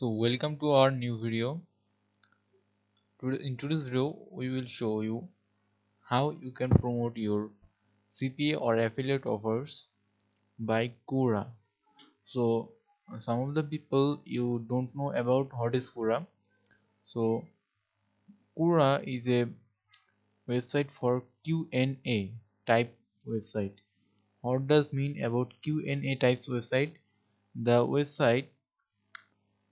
So welcome to our new video. In today's video we will show you how you can promote your CPA or affiliate offers by Quora. So some of the people you don't know about what is Quora. So Quora is a website for QNA type website. What does mean about QNA types website? The website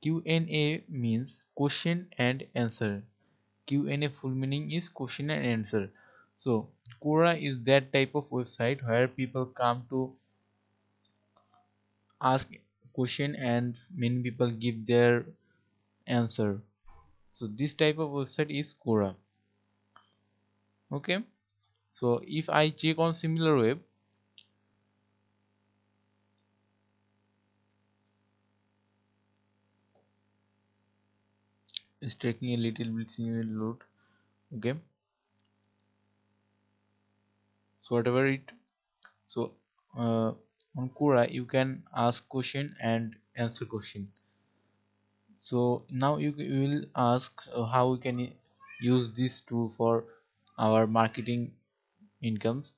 QNA means question and answer. Q&A full meaning is question and answer. So Quora is that type of website where people come to ask question and many people give their answer. So this type of website is Quora. Okay. So if I check on SimilarWeb, it's taking a little bit load. Okay. So whatever it. So on Quora you can ask question and answer question. So now you will ask how we can use this tool for our marketing incomes.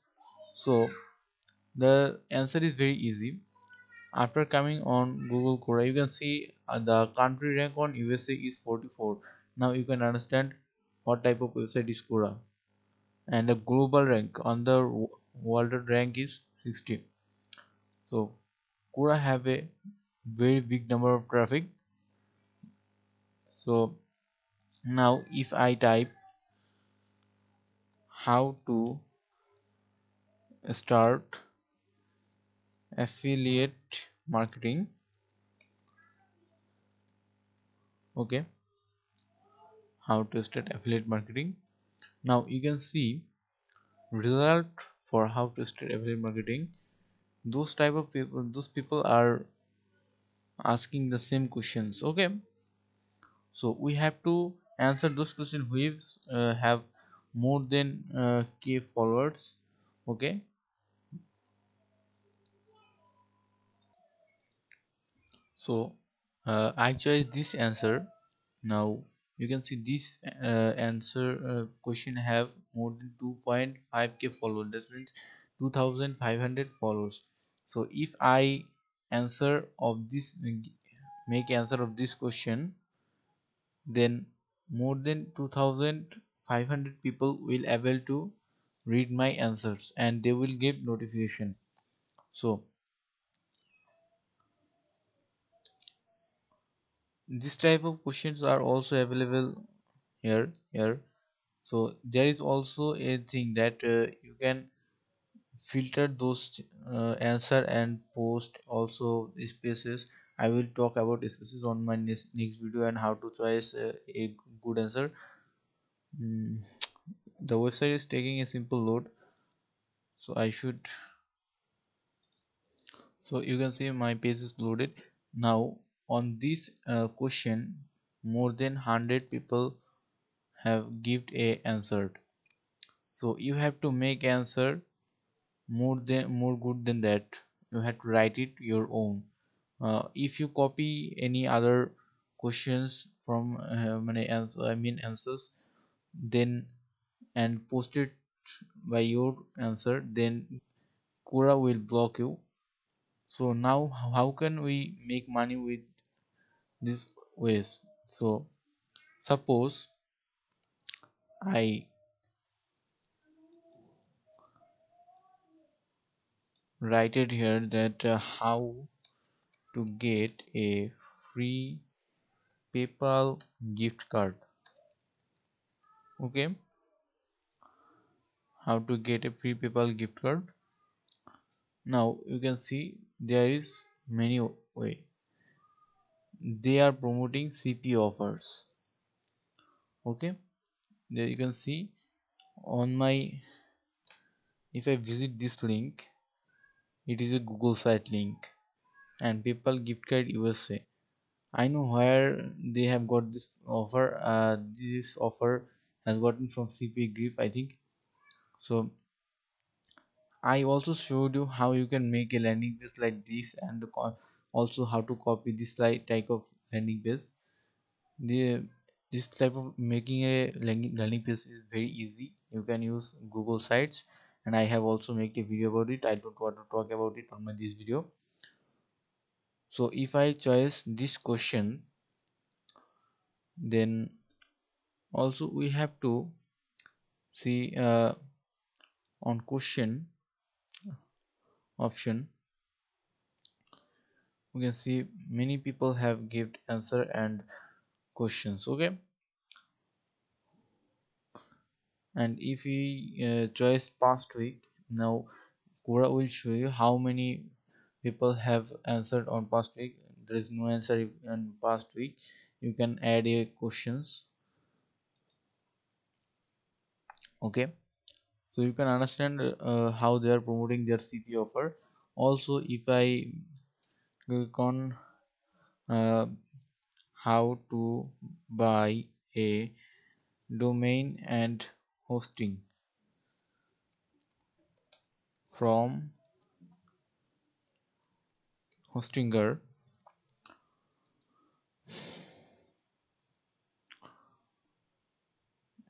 So the answer is very easy. After coming on Google Quora, you can see the country rank on USA is 44. Now you can understand what type of website is Quora, and the global rank on the world rank is 60. So Quora have a very big number of traffic. So now if I type how to start affiliate marketing, okay, how to start affiliate marketing. Now you can see result for how to start affiliate marketing. Those type of people, those people are asking the same questions. Okay, so we have to answer those questions which have more than k followers. Okay, so I chose this answer. Now you can see this answer question have more than 2.5k followers. That means 2500 followers. So if I answer of this make answer of this question, then more than 2500 people will able to read my answers and they will get notification. So this type of questions are also available here. So there is also a thing that you can filter those answer and post also spaces. I will talk about spaces on my next video and how to choose a good answer. Mm, the website is taking a simple load, so I should. So you can see my page is loaded now. On this question, more than 100 people have give a answered. So you have to make answer more good than that. You have to write it your own. If you copy any other questions from many answers, then and post it by your answer, then Quora will block you. So now how can we make money with this ways? So suppose I write it here that how to get a free PayPal gift card. Okay, how to get a free PayPal gift card. Now you can see there is many way. They are promoting CPA offers. Okay, there you can see on my, if I visit this link, it is a Google site link and PayPal gift card USA. I know where they have got this offer. This offer has gotten from CPA Grip, I think. So I also showed you how you can make a landing page like this and also how to copy this type of landing page. the this type of making a landing page is very easy. You can use Google Sites, and I have also made a video about it. I don't want to talk about it on this video. So if I choose this question, then also we have to see on question option, we can see many people have given answer and questions. Okay, and if we choose past week, now Quora will show you how many people have answered on past week. There is no answer in past week. You can add a questions. Okay, so you can understand how they are promoting their CP offer. Also, if I click on uh, how to buy a domain and hosting from hostinger,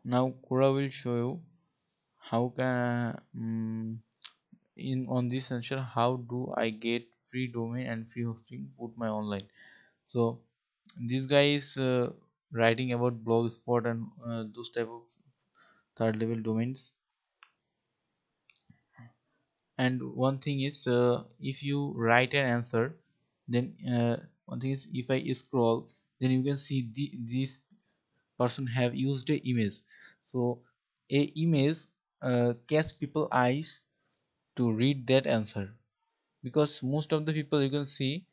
now Quora will show you how can in on this section how do I get free domain and free hosting put my online. So this guy is writing about blogspot and those type of third level domains. And one thing is if you write an answer, then one thing is if I scroll, then you can see this person have used a image. So a image catch people eyes to read that answer, because most of the people you can see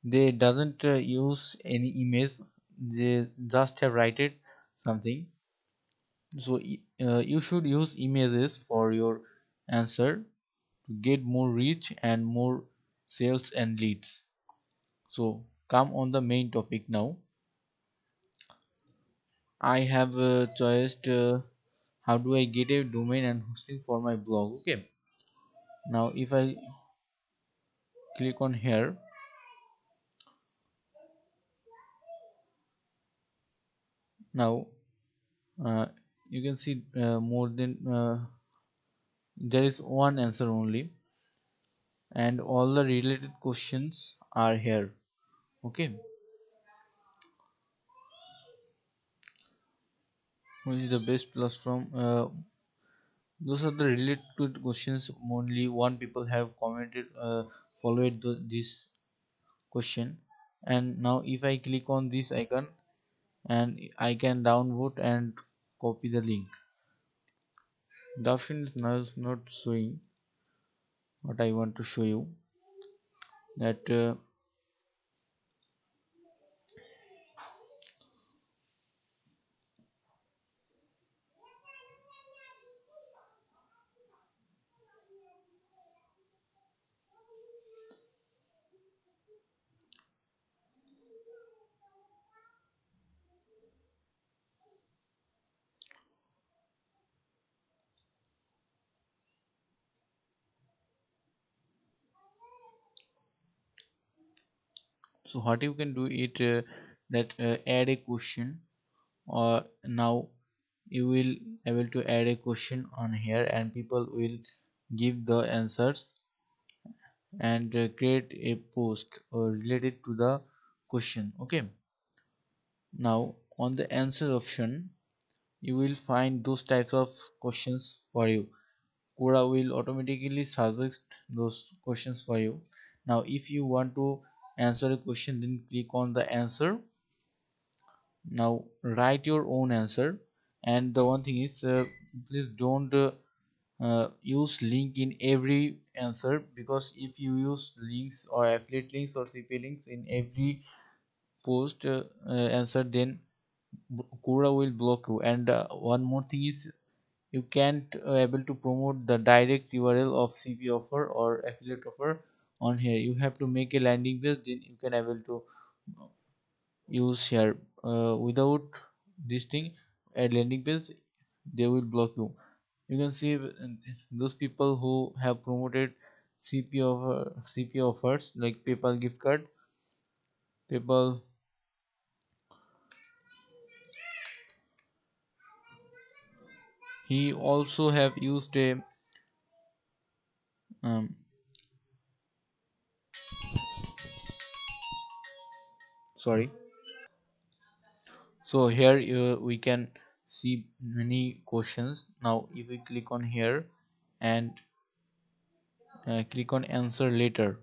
they doesn't use any image, they just have write it something. So you should use images for your answer to get more reach and more sales and leads. So come on the main topic now. I have choiced how do I get a domain and hosting for my blog. Okay, now if I click on here, now uh, you can see more than there is one answer only, and all the related questions are here. Okay, which is the best platform? Those are the related questions. Only one people have commented followed this question. And now if I click on this icon, and I can download and copy the link. The option is now not showing what I want to show you, that so what you can do it that add a question, or now you will able to add a question on here and people will give the answers and create a post related to the question. Okay, now on the answer option you will find those types of questions for you. Quora will automatically suggest those questions for you. Now if you want to answer a question, then click on the answer. Now write your own answer. And the one thing is please don't use link in every answer, because if you use links or affiliate links or CPA links in every post answer, then Quora will block you. And one more thing is you can't able to promote the direct URL of CP offer or affiliate offer on here. You have to make a landing page, then you can able to use here. Without this thing, a landing page, they will block you. You can see those people who have promoted CP offers like PayPal gift card, PayPal He also have used a um, sorry. So here we can see many questions. Now if we click on here and click on answer later,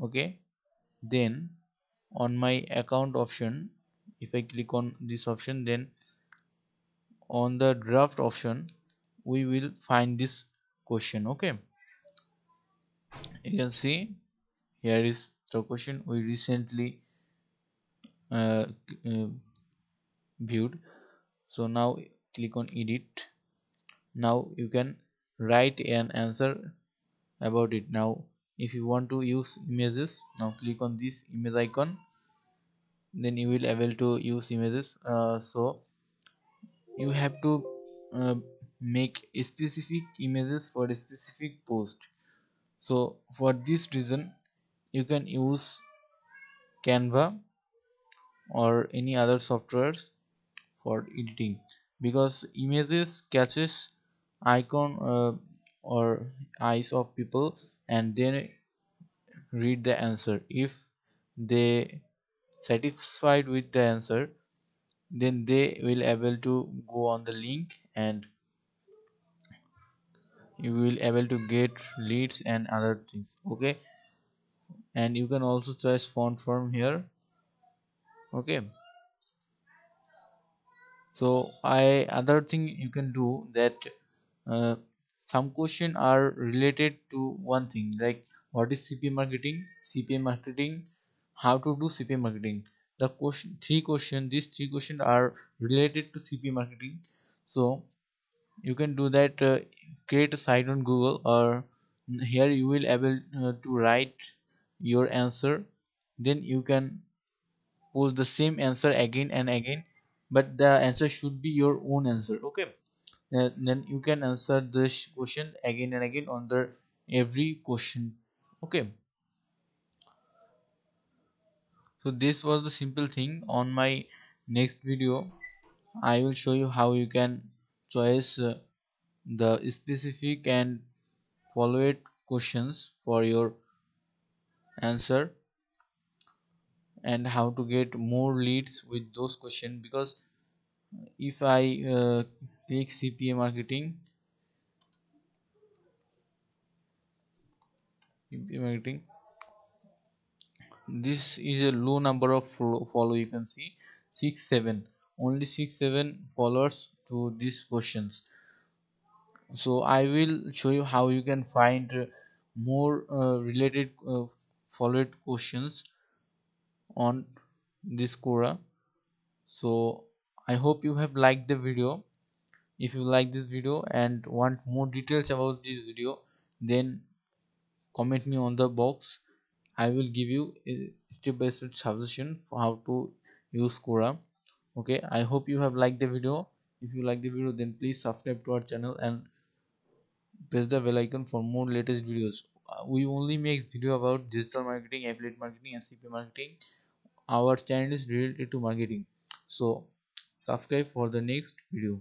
okay, then on my account option, if I click on this option, then on the draft option we will find this question. Okay, you can see here is the question we recently uh, uh, viewed. So now click on edit. Now you can write an answer about it. Now if you want to use images, now click on this image icon, then you will able to use images. So you have to uh, make specific images for a specific post. So for this reason you can use Canva or any other softwares for editing, because images catches icon or eyes of people and then read the answer. If they satisfied with the answer, then they will able to go on the link and you will able to get leads and other things. Okay, and you can also choose font from here. Okay, so I other thing you can do that, uh, some question are related to one thing, like what is CPA marketing, how to do CPA marketing. The question three question these three questions are related to CPA marketing. So you can do that, create a site on Google, or here you will able to write your answer, then you can post the same answer again and again, but the answer should be your own answer. Okay, then you can answer this question again and again on the every question. Okay, so this was the simple thing. On my next video I will show you how you can choose the specific and follow it questions for your answer, and how to get more leads with those questions. Because if I click CPA marketing, this is a low number of follow. You can see 6 7, only 6 7 followers to these questions. So I will show you how you can find more related followed questions on this Quora. So I hope you have liked the video. If you like this video and want more details about this video, then comment me on the box. I will give you a step by step suggestion for how to use Quora. Okay, I hope you have liked the video. If you like the video, then please subscribe to our channel and press the bell icon for more latest videos. We only make video about digital marketing, affiliate marketing, and CPA marketing. Our channel is related to marketing. So subscribe for the next video.